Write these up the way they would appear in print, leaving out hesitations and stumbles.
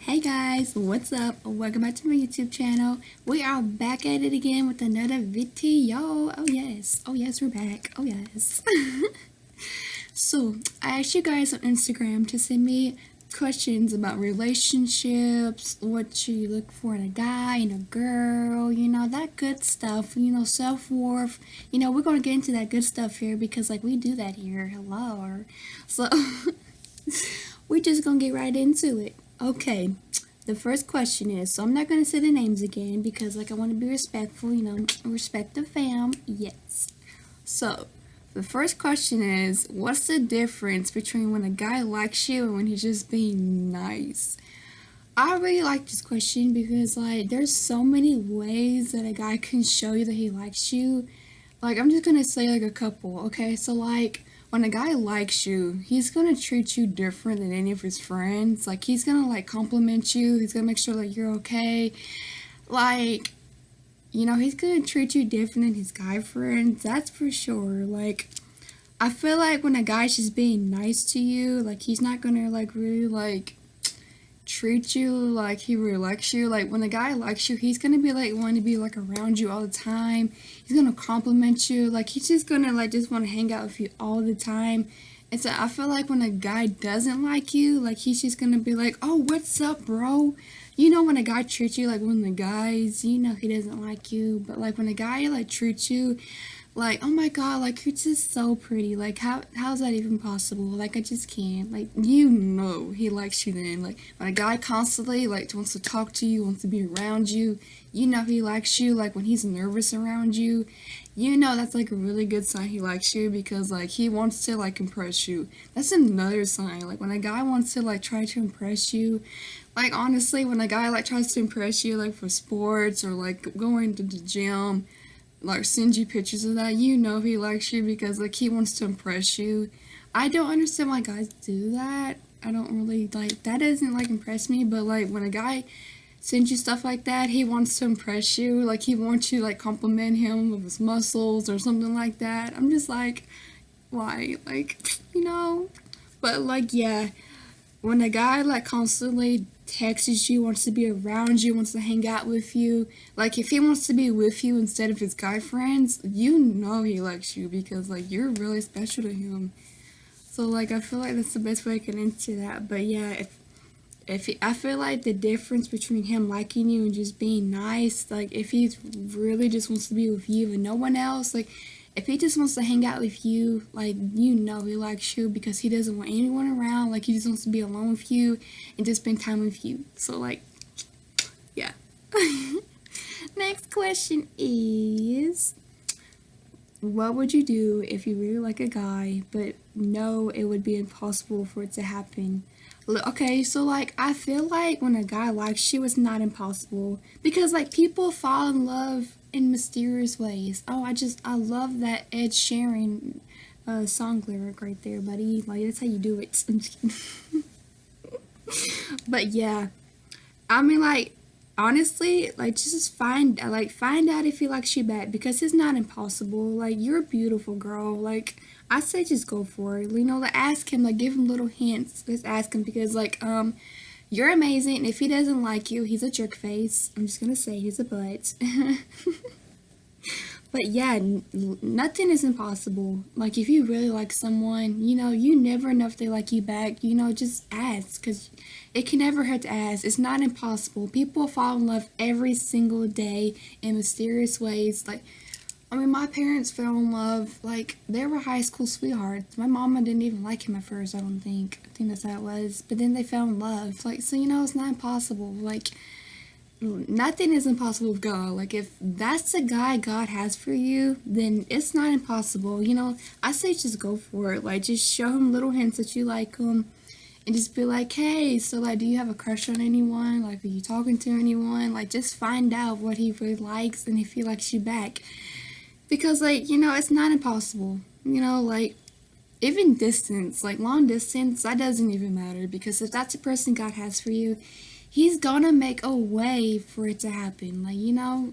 Hey guys, what's up? Welcome back to my YouTube channel. We are back at it again with another video. Oh yes, we're back. Oh yes. So, I asked you guys on Instagram to send me questions about relationships, what you look for in a guy and a girl, that good stuff, self-worth. We're going to get into that good stuff here because, like, we do that here. Hello. So, we're just going to get right into it. Okay, the first question is, so I'm not going to say the names again because, like, I want to be respectful, respect the fam. Yes. So, the first question is, what's the difference between when a guy likes you and when he's just being nice? I really like this question because, like, there's so many ways that a guy can show you that he likes you. Like, I'm just going to say, like, a couple, okay? So, like, when a guy likes you, he's gonna treat you different than any of his friends. Like, he's gonna, like, compliment you. He's gonna make sure that you're okay. Like, he's gonna treat you different than his guy friends. That's for sure. Like, I feel like when a guy's just being nice to you, like, he's not gonna, like, really, like, treat you like he really likes you. Like, when a guy likes you, he's gonna be like wanting to be like around you all the time. He's gonna compliment you. Like, he's just gonna like just want to hang out with you all the time. And so I feel like when a guy doesn't like you, like, he's just gonna be like, oh, what's up, bro? When a guy treats you like one of the guys, he doesn't like you. But like when a guy like treats you like, oh my god, like, you're just so pretty. Like, how's that even possible? Like, I just can't. Like, he likes you then. Like, when a guy constantly, like, wants to talk to you, wants to be around you, he likes you. Like, when he's nervous around you, that's, like, a really good sign he likes you because, like, he wants to, like, impress you. That's another sign. Like, when a guy wants to, like, try to impress you, like, honestly, when a guy, like, tries to impress you, like, for sports or, like, going to the gym, like, send you pictures of that, he likes you because, like, he wants to impress you. I don't understand why guys do that. I don't really, like, that doesn't, like, impress me, but, like, when a guy sends you stuff like that, he wants to impress you. Like, he wants you to, like, compliment him with his muscles or something like that. I'm just like, why? Like, But, like, yeah, when a guy, like, constantly texts you, wants to be around you, wants to hang out with you, like, if he wants to be with you instead of his guy friends, he likes you because, like, you're really special to him. So, like, I feel like that's the best way I can answer that. But yeah, I feel like the difference between him liking you and just being nice, like, if he really just wants to be with you and no one else, like, if he just wants to hang out with you, like, he likes you because he doesn't want anyone around. Like, he just wants to be alone with you and just spend time with you. So, like, yeah. Next question is, what would you do if you really like a guy, but know it would be impossible for it to happen? Okay, so, like, I feel like when a guy likes you, it's not impossible because, like, people fall in love in mysterious ways. Oh, I love that Ed Sheeran song lyric right there, buddy. Like, that's how you do it. I'm just kidding. But yeah, I mean, like, honestly, like, just find out if he likes you back because it's not impossible. Like, you're a beautiful girl. Like, I say just go for it. Like, ask him, like, give him little hints. Just ask him because, like, you're amazing. If he doesn't like you, he's a jerk face. I'm just gonna say he's a butt. But yeah, nothing is impossible. Like, if you really like someone, you never know if they like you back. Just ask, because it can never hurt to ask. It's not impossible. People fall in love every single day in mysterious ways. Like, I mean, my parents fell in love, like, they were high school sweethearts. My mama didn't even like him at first, I don't think. I think that's how it was. But then they fell in love. Like, so, it's not impossible. Like, nothing is impossible with God. Like, if that's the guy God has for you, then it's not impossible. I say just go for it. Like, just show him little hints that you like him. And just be like, hey, so, like, do you have a crush on anyone? Like, are you talking to anyone? Like, just find out what he really likes and if he likes you back. Because, like, it's not impossible. Like, even distance, like, long distance, that doesn't even matter. Because if that's the person God has for you, he's gonna make a way for it to happen. Like,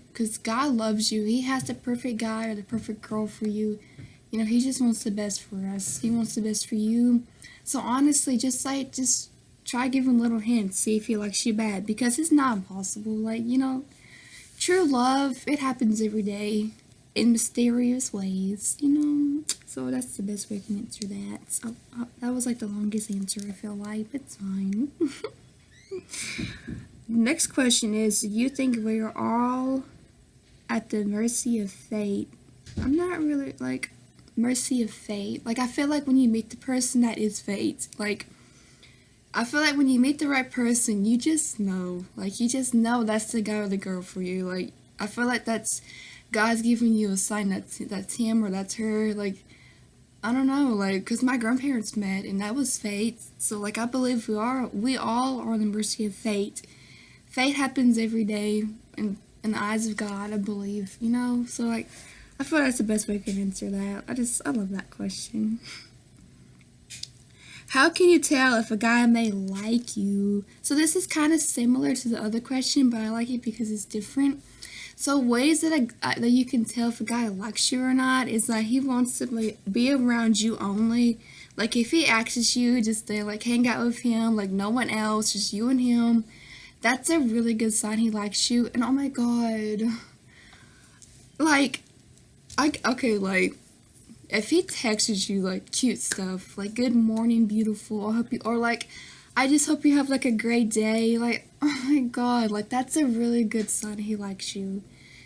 because God loves you. He has the perfect guy or the perfect girl for you. He just wants the best for us. He wants the best for you. So, honestly, just try giving little hints, see if he likes you bad, because it's not impossible. Like, true love, it happens every day in mysterious ways, So that's the best way I can answer that. So, that was like the longest answer, I feel like. It's fine. Next question is, do you think we are all at the mercy of fate? I'm not really like mercy of fate. Like, I feel like when you meet the person, that is fate. Like, I feel like when you meet the right person, you just know. Like, you just know that's the guy or the girl for you. Like, I feel like that's God's giving you a sign that's him or that's her. Like, I don't know. Like, because my grandparents met and that was fate. So, like, I believe we all are on the mercy of fate. Fate happens every day in the eyes of God, I believe, So, like, I feel that's the best way I can answer that. I love that question. How can you tell if a guy may like you? So this is kind of similar to the other question, but I like it because it's different. So ways that you can tell if a guy likes you or not is that he wants to like be around you only. Like if he asks you just to like hang out with him, like no one else, just you and him, that's a really good sign he likes you. And oh my god, like, like if he texts you like cute stuff, like good morning, beautiful, I just hope you have like a great day, like oh my god, like that's a really good sign he likes you.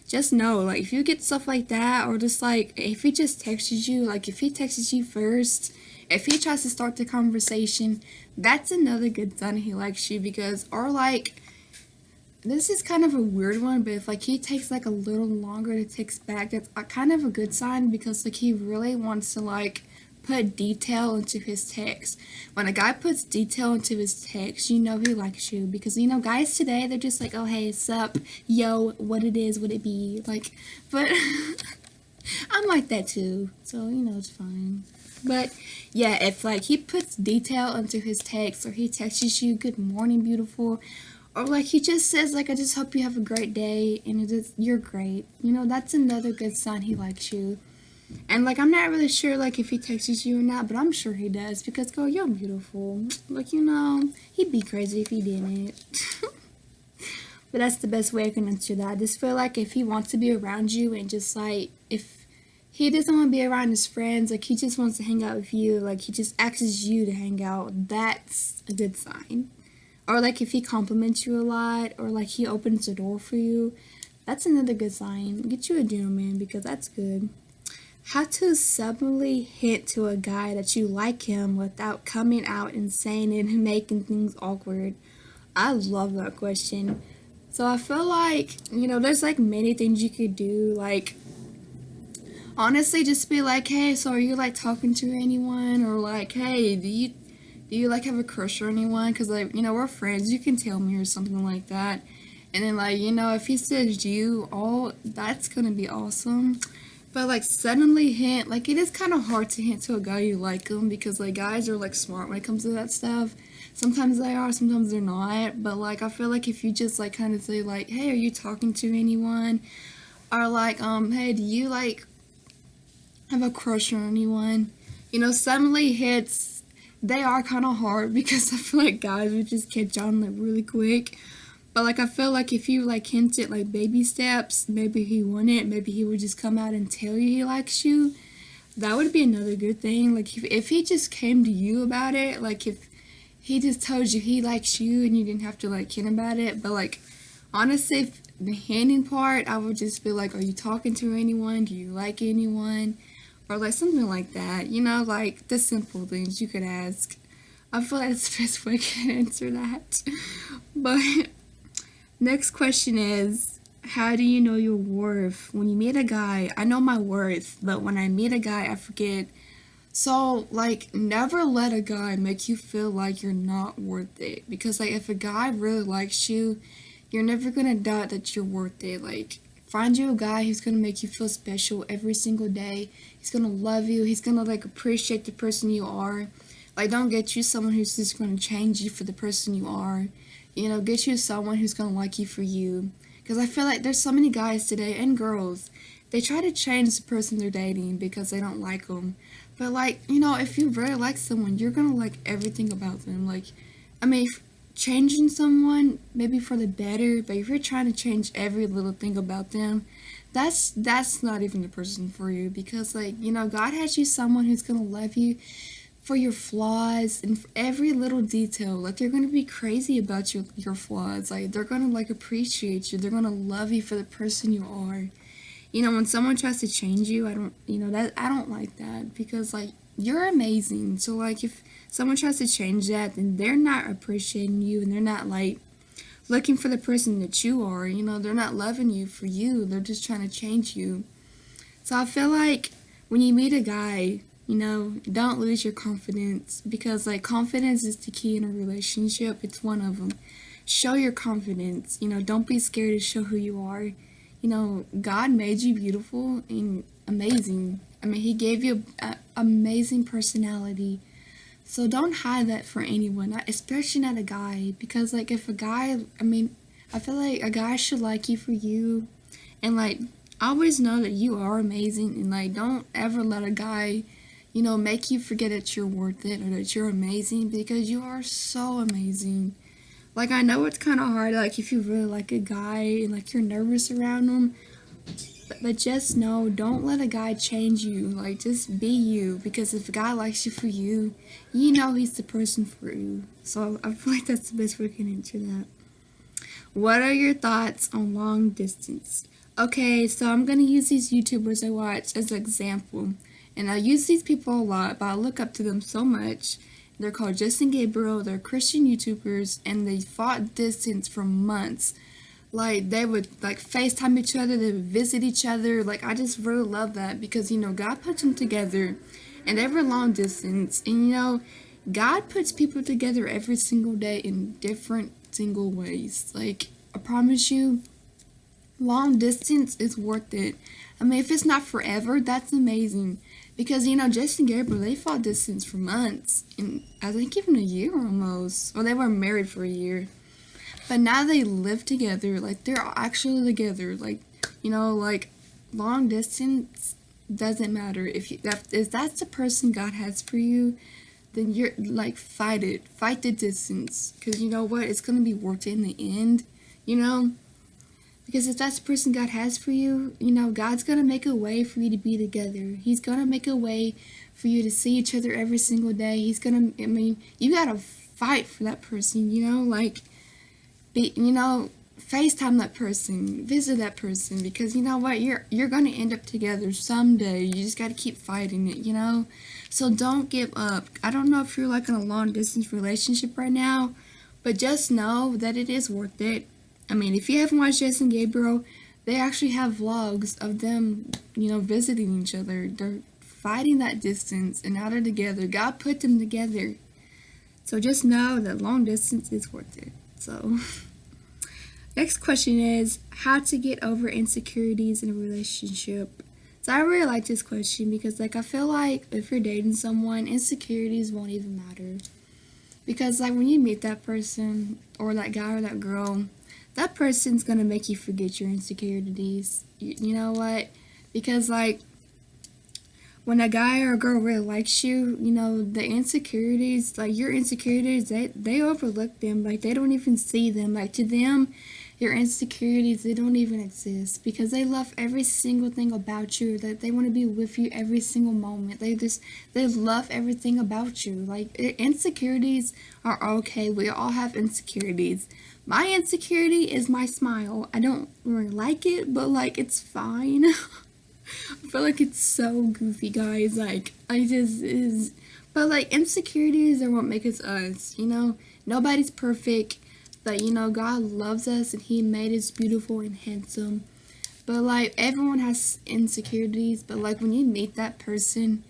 Just know, like if you get stuff like that, or just like if he just texts you, like if he texts you first, if he tries to start the conversation, that's another good sign he likes you. Because, or like, this is kind of a weird one, but if like he takes like a little longer to text back, that's kind of a good sign, because like he really wants to like put detail into his text. When a guy puts detail into his text, you know he likes you, because guys today, they're just like, oh hey, sup, yo, what it is, what it be, like, but I'm like that too, so it's fine. But yeah, if like he puts detail into his text, or he texts you good morning, beautiful, or like he just says like I just hope you have a great day and you're great, that's another good sign he likes you. And like I'm not really sure like if he texts you or not, but I'm sure he does, because girl, you're beautiful. Like he'd be crazy if he didn't. But that's the best way I can answer that. I just feel like if he wants to be around you, and just like if he doesn't want to be around his friends, like he just wants to hang out with you, like he just asks you to hang out, that's a good sign. Or like if he compliments you a lot, or like he opens the door for you, that's another good sign. Get you a gentleman, because that's good. How to subtly hint to a guy that you like him without coming out and saying it and making things awkward. I love that question. So I feel like, there's like many things you could do. Like, honestly, just be like, hey, so are you like talking to anyone? Or like, hey, do you like have a crush or anyone? Because like, we're friends, you can tell me, or something like that. And then like, if he says you, oh, that's gonna be awesome. But like suddenly hint, like it is kind of hard to hint to a guy you like him, because like guys are like smart when it comes to that stuff. Sometimes they are, sometimes they're not. But like I feel like if you just like kind of say like, hey, are you talking to anyone? Or like, hey, do you like have a crush on anyone? Suddenly hits, they are kind of hard, because I feel like guys would just catch on like really quick. But like I feel like if you like hinted like baby steps, maybe he wouldn't. Maybe he would just come out and tell you he likes you. That would be another good thing. Like if he just came to you about it, like if he just told you he likes you and you didn't have to like hint about it. But like honestly, if the hinting part, I would just be like, are you talking to anyone? Do you like anyone? Or like something like that. Like the simple things you could ask. I feel like that's the best way I can answer that. But next question is, how do you know your worth? When you meet a guy, I know my worth, but when I meet a guy, I forget. So, like, never let a guy make you feel like you're not worth it. Because, like, if a guy really likes you, you're never gonna doubt that you're worth it. Like, find you a guy who's gonna make you feel special every single day. He's gonna love you. He's gonna, like, appreciate the person you are. Like, don't get you someone who's just gonna change you for the person you are. Get you someone who's gonna like you for you. Because I feel like there's so many guys today, and girls, they try to change the person they're dating because they don't like them. But like, if you really like someone, you're gonna like everything about them. Like, I mean, if changing someone maybe for the better, but if you're trying to change every little thing about them, that's not even the person for you, because like, you know, God has you someone who's gonna love you for your flaws and for every little detail. Like, they're gonna be crazy about your flaws. Like, they're gonna like appreciate you. They're gonna love you for the person you are. You know, when someone tries to change you, I don't, you know, that I don't like that, because like, you're amazing. So like, if someone tries to change that, then they're not appreciating you, and they're not like looking for the person that you are. You know, they're not loving you for you. They're just trying to change you. So I feel like when you meet a guy, you know, don't lose your confidence, because like, confidence is the key in a relationship. It's one of them. Show your confidence. You know, don't be scared to show who you are. You know, God made you beautiful and amazing. I mean, He gave you an amazing personality. So don't hide that for anyone, especially not a guy. Because, like, if a guy, I mean, I feel like a guy should like you for you. And, like, always know that you are amazing. And, like, don't ever let a guy, you know, make you forget that you're worth it or that you're amazing, because you are so amazing. Like, I know it's kind of hard, like, if you really like a guy and, like, you're nervous around him. But just know, don't let a guy change you. Like, just be you. Because if a guy likes you for you, you know he's the person for you. So I feel like that's the best way I can answer that. What are your thoughts on long distance? Okay, so I'm going to use these YouTubers I watch as an example. And I use these people a lot, but I look up to them so much. They're called Justin Gabriel. They're Christian YouTubers, and they fought distance for months. Like, they would like FaceTime each other, they would visit each other. Like, I just really love that, because, you know, God puts them together, and they were long distance. And, you know, God puts people together every single day in different single ways. Like, I promise you, long distance is worth it. I mean, if it's not forever, that's amazing. Because, you know, Justin Gabriel, they fought distance for months, and I think even a year almost. Well, they were married for a year. But now they live together. Like, they're actually together. Like, you know, like, long distance doesn't matter. If that's the person God has for you, then you're, like, fight it. Fight the distance. Because you know what? It's going to be worth it in the end, you know? Because if that's the person God has for you, you know, God's going to make a way for you to be together. He's going to make a way for you to see each other every single day. He's going to, I mean, you got to fight for that person, you know? Like, you know, FaceTime that person, visit that person, because you know what, you're gonna end up together someday. You just gotta keep fighting it, you know. So don't give up. I don't know if you're like in a long distance relationship right now, but just know that it is worth it. I mean, if you haven't watched Justin Gabriel, they actually have vlogs of them, you know, visiting each other. They're fighting that distance, and now they're together. God put them together. So just know that long distance is worth it. So next question is how to get over insecurities in a relationship. So I really like this question, because like, I feel like if you're dating someone, insecurities won't even matter. Because like, when you meet that person, or that guy or that girl, that person's gonna make you forget your insecurities. You know what? Because like, when a guy or a girl really likes you, you know, the insecurities, like your insecurities, they overlook them. Like, they don't even see them. Like, to them, your insecurities, they don't even exist, because they love every single thing about you. That they want to be with you every single moment. They love everything about you. Like, insecurities are okay. We all have insecurities. My insecurity is my smile. I don't really like it, but like, it's fine. I feel like it's so goofy, guys. Like, I just is. But like, insecurities are what make us us, you know? Nobody's perfect. But you know, God loves us, and He made us beautiful and handsome. But like, everyone has insecurities. But like, when you meet that person,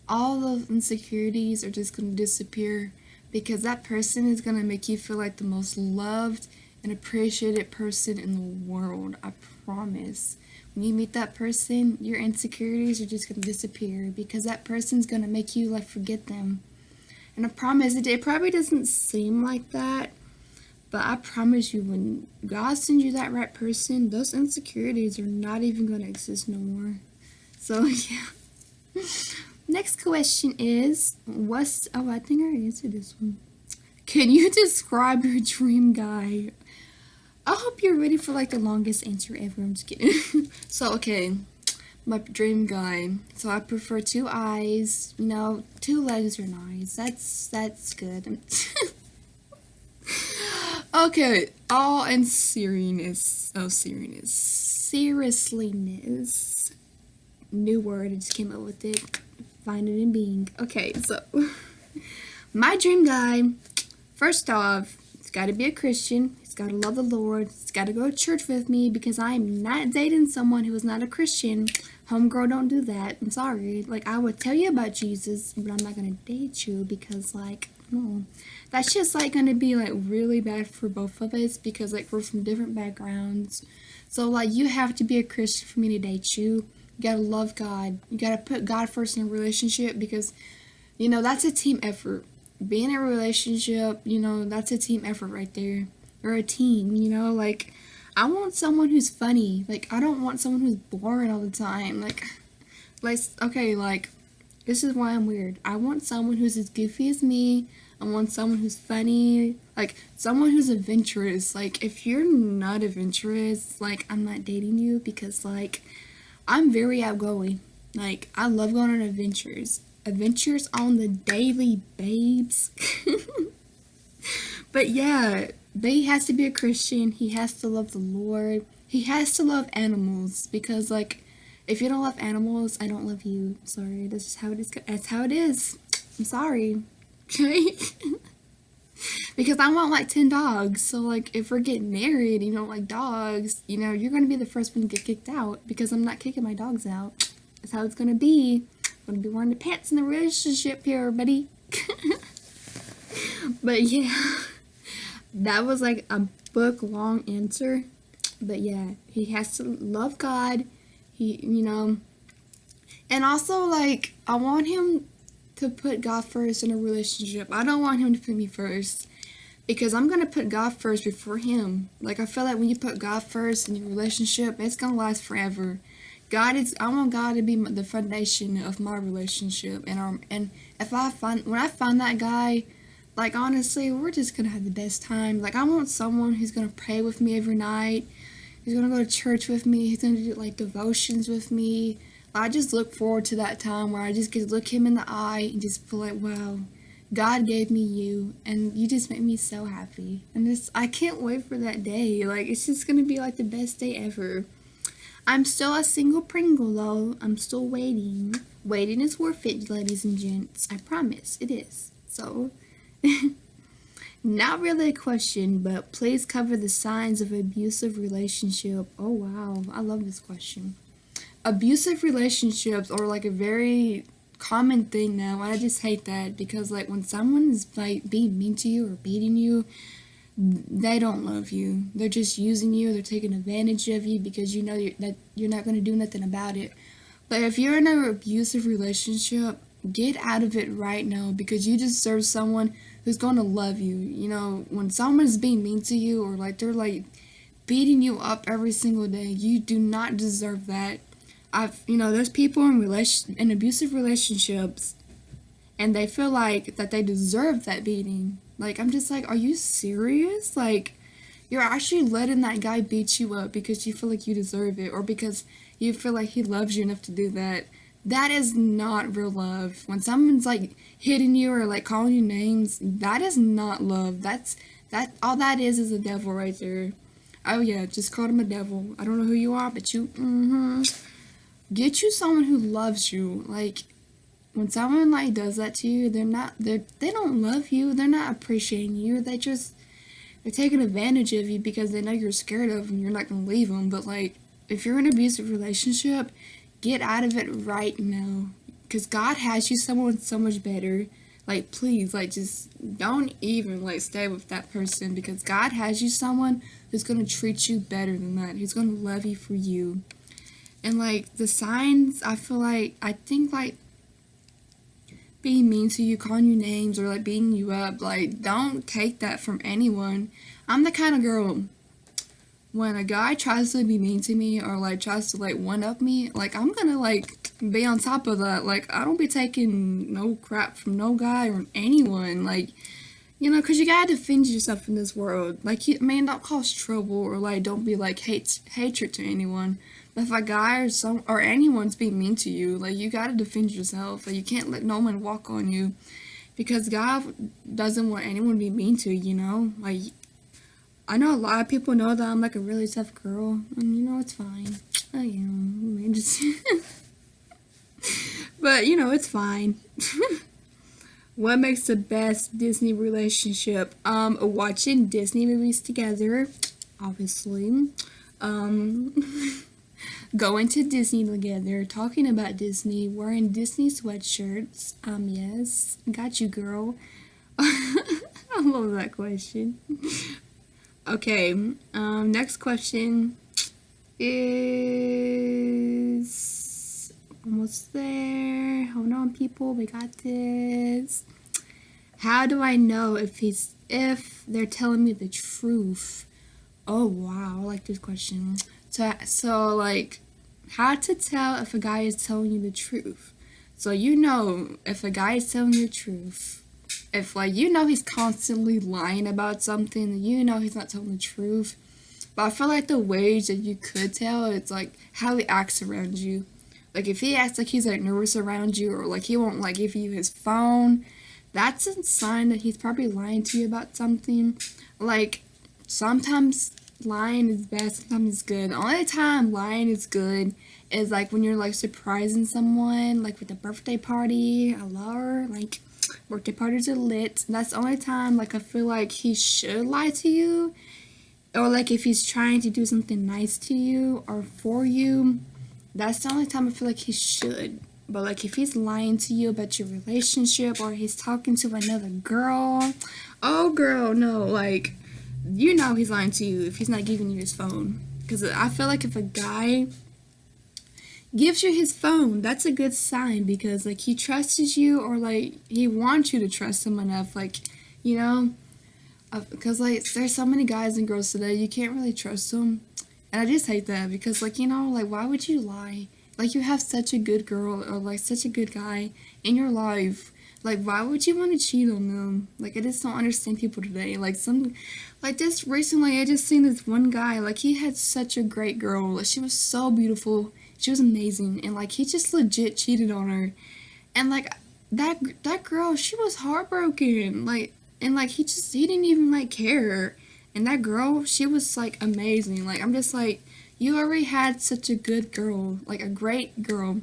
all those insecurities are just gonna disappear, because that person is gonna make you feel like the most loved and appreciated person in the world. I promise. When you meet that person, your insecurities are just going to disappear, because that person's going to make you like forget them. And I promise, it probably doesn't seem like that, but I promise you, when God sends you that right person, those insecurities are not even going to exist no more. So yeah. Next question is, I think I already answered this one. Can you describe your dream guy? I hope you're ready for like the longest answer ever. I'm just kidding. So, okay, my dream guy. So I prefer two eyes. You know, two legs are nice. That's good. Okay, all in seriousness. Oh, seriousness. Seriousness. New word. I just came up with it. Find it in being. Okay, so my dream guy. First off, he's got to be a Christian. He's got to love the Lord. He's got to go to church with me because I'm not dating someone who is not a Christian. Homegirl, don't do that. I'm sorry. Like, I would tell you about Jesus, but I'm not going to date you because, like, no. That's just, like, going to be, like, really bad for both of us because, like, we're from different backgrounds. So, like, you have to be a Christian for me to date you. You got to love God. You got to put God first in a relationship because, you know, that's a team effort. Being in a relationship, you know, that's a team effort right there. Or a team, you know, like, I want someone who's funny. Like, I don't want someone who's boring all the time. Like, okay, like, this is why I'm weird. I want someone who's as goofy as me. I want someone who's funny. Like, someone who's adventurous. Like, if you're not adventurous, like, I'm not dating you because, like, I'm very outgoing. Like, I love going on adventures. Adventures on the daily, babes. But yeah, but he has to be a Christian. He has to love the Lord. He has to love animals because, like, if you don't love animals, I don't love you. Sorry, that's just how it is. That's how it is. I'm sorry. Okay? Because I want like 10 dogs. So, like, if we're getting married, you don't like dogs, you know, you're going to be the first one to get kicked out because I'm not kicking my dogs out. That's how it's going to be. I'm going to be wearing the pants in the relationship here, buddy. But yeah, that was like a book long answer. But yeah, he has to love God. He, you know, and also, like, I want him to put God first in a relationship. I don't want him to put me first because I'm going to put God first before him. Like, I feel like when you put God first in your relationship, it's going to last forever. I want God to be the foundation of my relationship. And when I find that guy, like, honestly, we're just going to have the best time. Like, I want someone who's going to pray with me every night. He's going to go to church with me. He's going to do, like, devotions with me. I just look forward to that time where I just get to look him in the eye and just feel like, wow, God gave me you, and you just make me so happy. And I can't wait for that day. Like, it's just going to be, like, the best day ever. I'm still a single Pringle, though. I'm still waiting. Waiting is worth it, ladies and gents. I promise, it is. So, not really a question, but please cover the signs of abusive relationship. Oh, wow. I love this question. Abusive relationships are like a very common thing now. I just hate that because, like, when someone is like being mean to you or beating you, they don't love you. They're just using you. They're taking advantage of you because you know that you're not going to do nothing about it. But if you're in an abusive relationship, get out of it right now because you deserve someone who's going to love you. You know, when someone's being mean to you or like they're like beating you up every single day, you do not deserve that. There's people in abusive relationships, and they feel like that they deserve that beating. Like, I'm just like, are you serious? Like, you're actually letting that guy beat you up because you feel like you deserve it, or because you feel like he loves you enough to do that. That is not real love. When someone's like hitting you or like calling you names, that is not love. All that is a devil right there. Oh yeah, just call him a devil. I don't know who you are, but get you someone who loves you. Like, when someone like does that to you, they don't love you. They're not appreciating you. They're taking advantage of you because they know you're scared of them. You're not gonna leave them. But like, if you're in an abusive relationship, get out of it right now. Because God has you someone so much better. Like, please, like, just don't even like stay with that person because God has you someone who's gonna treat you better than that. Who's gonna love you for you. And, like, the signs, I think, like, being mean to you, calling you names, or, like, beating you up, like, don't take that from anyone. I'm the kind of girl, when a guy tries to be mean to me, or, like, tries to, like, one-up me, like, I'm gonna, like, be on top of that. Like, I don't be taking no crap from no guy or anyone. Like, You know, because you gotta defend yourself in this world. Like, you, man, don't cause trouble or like don't be like hatred to anyone. But if a guy or anyone's being mean to you, like you gotta defend yourself. Like you can't let no one walk on you, because God doesn't want anyone to be mean to you. You know, like I know a lot of people know that I'm like a really tough girl, and you know it's fine. I am, man, just but you know it's fine. What makes the best Disney relationship? Watching Disney movies together, obviously. Going to Disney together, talking about Disney, wearing Disney sweatshirts. Yes, got you, girl. I love that question. Okay, next question is almost there. Hold on, people, we got this. How do I know if they're telling me the truth? Oh wow, I like this question. So like, how to tell if a guy is telling you the truth? So you know if a guy is telling you the truth. If like you know he's constantly lying about something, you know he's not telling the truth. But I feel like the ways that you could tell, it's like how he acts around you. Like if he acts like he's like nervous around you, or like he won't like give you his phone, that's a sign that he's probably lying to you about something. Like sometimes lying is bad, sometimes it's good. The only time lying is good is like when you're like surprising someone, like with a birthday party. Hello, like birthday parties are lit. That's the only time like I feel like he should lie to you. Or like if he's trying to do something nice to you or for you, that's the only time I feel like he should. But like if he's lying to you about your relationship, or he's talking to another girl, oh girl, no, like you know he's lying to you if he's not giving you his phone. Because I feel like if a guy gives you his phone, that's a good sign, because like he trusts you, or like he wants you to trust him enough, like, you know, because like there's so many guys and girls today, you can't really trust them. And I just hate that, because like, you know, like why would you lie? Like you have such a good girl or like such a good guy in your life, like why would you want to cheat on them? Like I just don't understand people today. Like just recently I just seen this one guy, like he had such a great girl, like she was so beautiful, she was amazing, and like he just legit cheated on her. And like that girl, she was heartbroken, like, and like he didn't even like care. And that girl, she was like amazing. Like I'm just like, you already had such a good girl, like a great girl,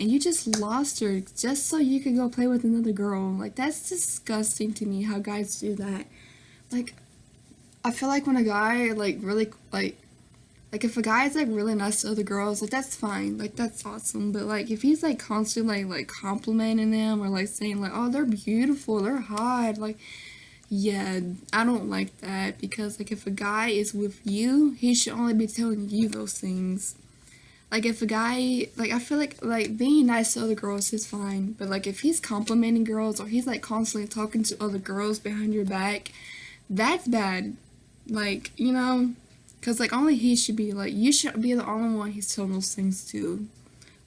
and you just lost her just so you could go play with another girl. Like that's disgusting to me how guys do that. Like I feel like when a guy like really like if a guy's like really nice to other girls, like that's fine, like that's awesome. But like if he's like constantly like complimenting them, or like saying like, oh, they're beautiful, they're hot, like, yeah, I don't like that. Because like if a guy is with you, he should only be telling you those things. Like if a guy, like I feel like being nice to other girls is fine, but like if he's complimenting girls, or he's like constantly talking to other girls behind your back, that's bad. Like, you know, because like only he should be, like, you should be the only one he's telling those things to.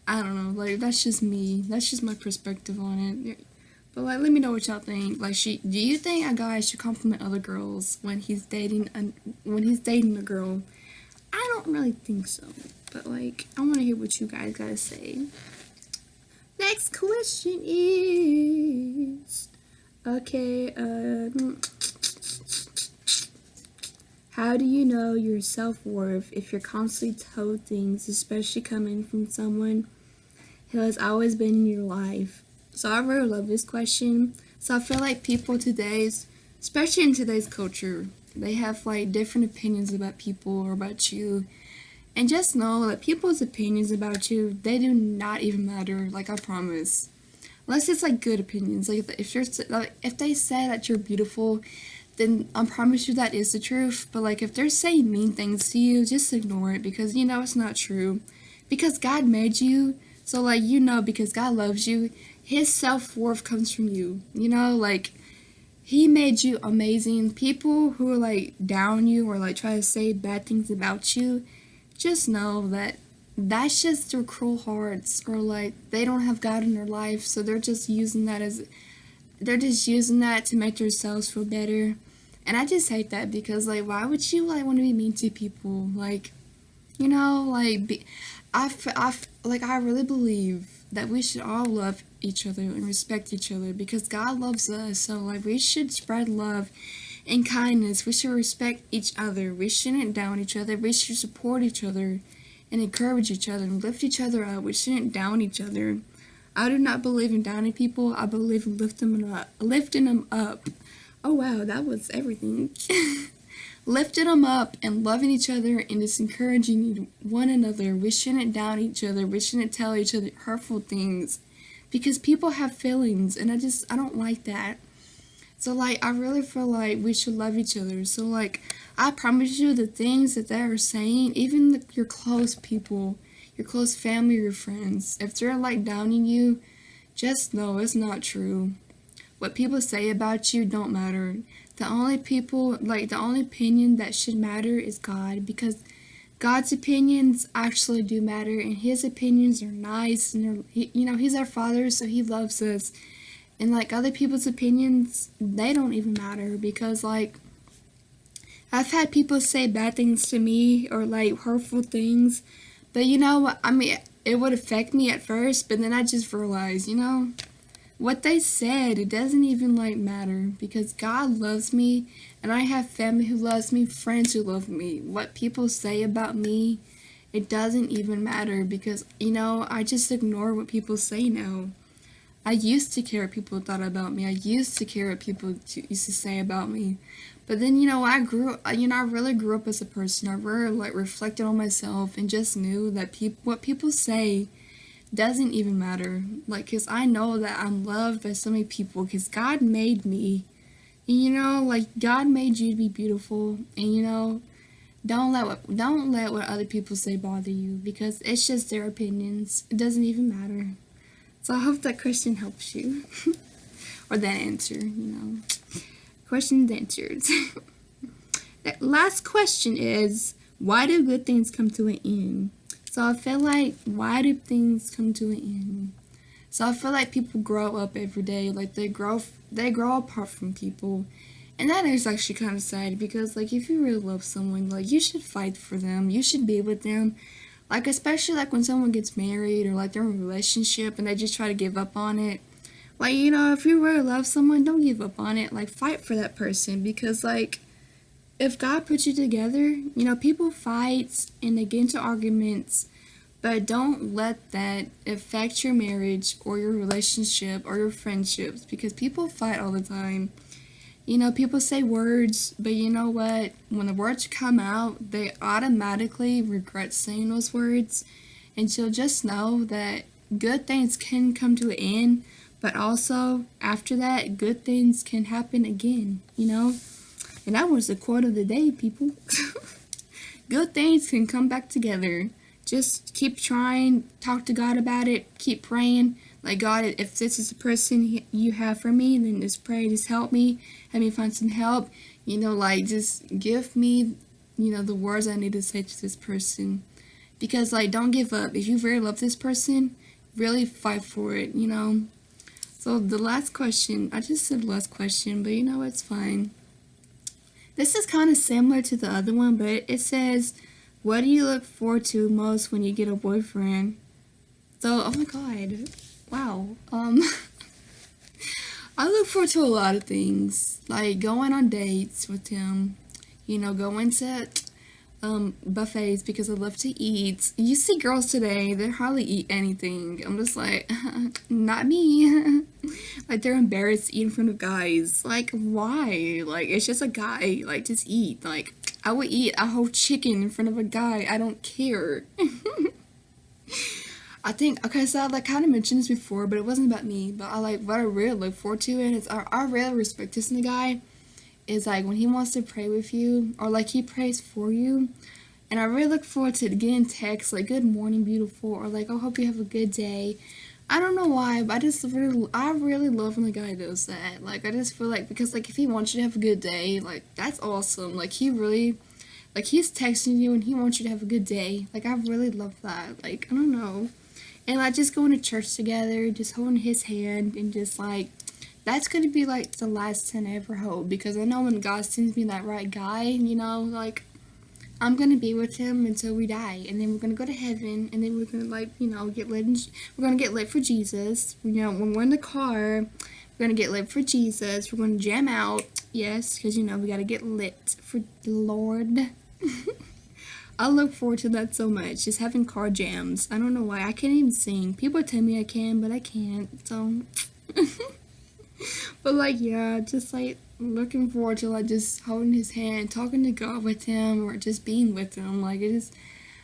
I don't know, like that's just me, that's just my perspective on it. But like, let me know what y'all think. Like, do you think a guy should compliment other girls when he's dating a girl? I don't really think so, but like I want to hear what you guys gotta say. Next question is, okay, how do you know your self-worth if you're constantly told things, especially coming from someone who has always been in your life? So I really love this question. So I feel like people especially in today's culture, they have like different opinions about people or about you. And just know that people's opinions about you, they do not even matter, like I promise. Unless it's like good opinions. Like if they say that you're beautiful, then I promise you that is the truth. But like if they're saying mean things to you, just ignore it, because you know it's not true. Because God made you. So like, you know, because God loves you, his self-worth comes from you. You know, like he made you amazing. People who are like down you, or like try to say bad things about you, just know that that's just their cruel hearts, or like they don't have God in their life, so they're just using that as they're just using that to make themselves feel better. And I just hate that because, like, why would you, like, want to be mean to people? Like, you know, like, like, I really believe that we should all love each other and respect each other because God loves us. So, like, we should spread love and kindness. We should respect each other. We shouldn't down each other. We should support each other and encourage each other and lift each other up. We shouldn't down each other. I do not believe in downing people. I believe in lifting them up. Lifting them up. Oh wow, that was everything. Lifting them up and loving each other and just encouraging one another. We shouldn't down each other. We shouldn't tell each other hurtful things because people have feelings and I don't like that. So, like, I really feel like we should love each other. So, like, I promise you the things that they are saying, even your close people, your close family, your friends, if they're, like, downing you, just know it's not true. What people say about you don't matter. The only opinion that should matter is God, because God's opinions actually do matter, and His opinions are nice, and He's our Father, so He loves us. And, like, other people's opinions, they don't even matter, because, like, I've had people say bad things to me, or, like, hurtful things, but, I mean, it would affect me at first, but then I just realized, what they said, it doesn't even, like, matter, because God loves me, and I have family who loves me, friends who love me. What people say about me, it doesn't even matter, because, I just ignore what people say now. I used to care what people thought about me. I used to care what people used to say about me. But then, I really grew up as a person. I really, like, reflected on myself and just knew that what people say doesn't even matter. Like, because I know that I'm loved by so many people because God made me. And, like, God made you to be beautiful. And, don't let what other people say bother you because it's just their opinions. It doesn't even matter. So I hope that question helps you. Or that answer, Questions answered. The last question is, why do good things come to an end? So I feel like, why do things come to an end? So I feel like people grow up every day. Like, they grow apart from people. And that is actually kind of sad because, like, if you really love someone, like, you should fight for them. You should be with them. Like, especially, like, when someone gets married or, like, they're in a relationship and they just try to give up on it. Like, if you really love someone, don't give up on it. Like, fight for that person because, like, if God put you together, people fight and they get into arguments, but don't let that affect your marriage or your relationship or your friendships because people fight all the time. People say words, but you know what? When the words come out, they automatically regret saying those words. And so just know that good things can come to an end, but also after that, good things can happen again, And that was the quote of the day, people. Good things can come back together. Just keep trying, talk to God about it, keep praying. Like, God, if this is the person you have for me, then just pray, just help me find some help. Like, just give me, the words I need to say to this person. Because, like, don't give up. If you really love this person, really fight for it, So the last question, I just said last question, but it's fine. This is kind of similar to the other one, but it says, what do you look forward to most when you get a boyfriend? So, oh my god. Wow. I look forward to a lot of things, like going on dates with him, going to buffets because I love to eat. You see girls today, they hardly eat anything. I'm just like, not me. Like, they're embarrassed to eat in front of guys. Like, why? Like, it's just a guy. Like, just eat. Like, I would eat a whole chicken in front of a guy. I don't care. I think, okay, so I kind of mentioned this before, but it wasn't about me. But what I really look forward to, and I really respect this in a guy, is like when he wants to pray with you, or like he prays for you. And I really look forward to getting texts like, good morning, beautiful, or like, I hope you have a good day. I don't know why, but I really love when a guy does that. Like, I just feel like, because like if he wants you to have a good day, like, that's awesome. Like, he's texting you and he wants you to have a good day. Like, I really love that. Like, I don't know. And like just going to church together, just holding his hand and just like, that's gonna be like the last 10 I ever hope, because I know when God sends me that right guy, you know, like I'm gonna be with him until we die, and then we're gonna go to heaven, and then we're gonna, like, you know, get lit. We're gonna get lit for Jesus. You know, when we're in the car, we're gonna get lit for Jesus. We're gonna jam out, yes, because you know we gotta get lit for the Lord. I look forward to that so much. Just having car jams. I don't know why I can't even sing. People tell me I can, but I can't. So. But like, yeah, just like looking forward to like just holding his hand, talking to God with him, or just being with him. Like, it is,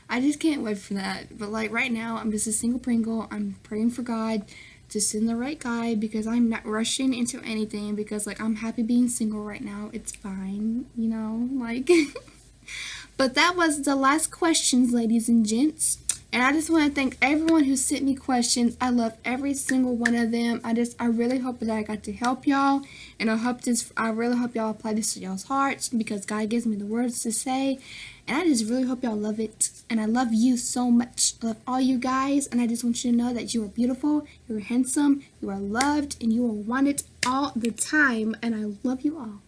I just can't wait for that. But like right now, I'm just a single Pringle. I'm praying for God to send the right guy, because I'm not rushing into anything, because like I'm happy being single right now. It's fine, you know, like. But that was the last questions, ladies and gents. And I just want to thank everyone who sent me questions. I love every single one of them. I really hope that I got to help y'all. And I really hope y'all apply this to y'all's hearts, because God gives me the words to say. And I just really hope y'all love it. And I love you so much. I love all you guys. And I just want you to know that you are beautiful, you are handsome, you are loved, and you are wanted all the time. And I love you all.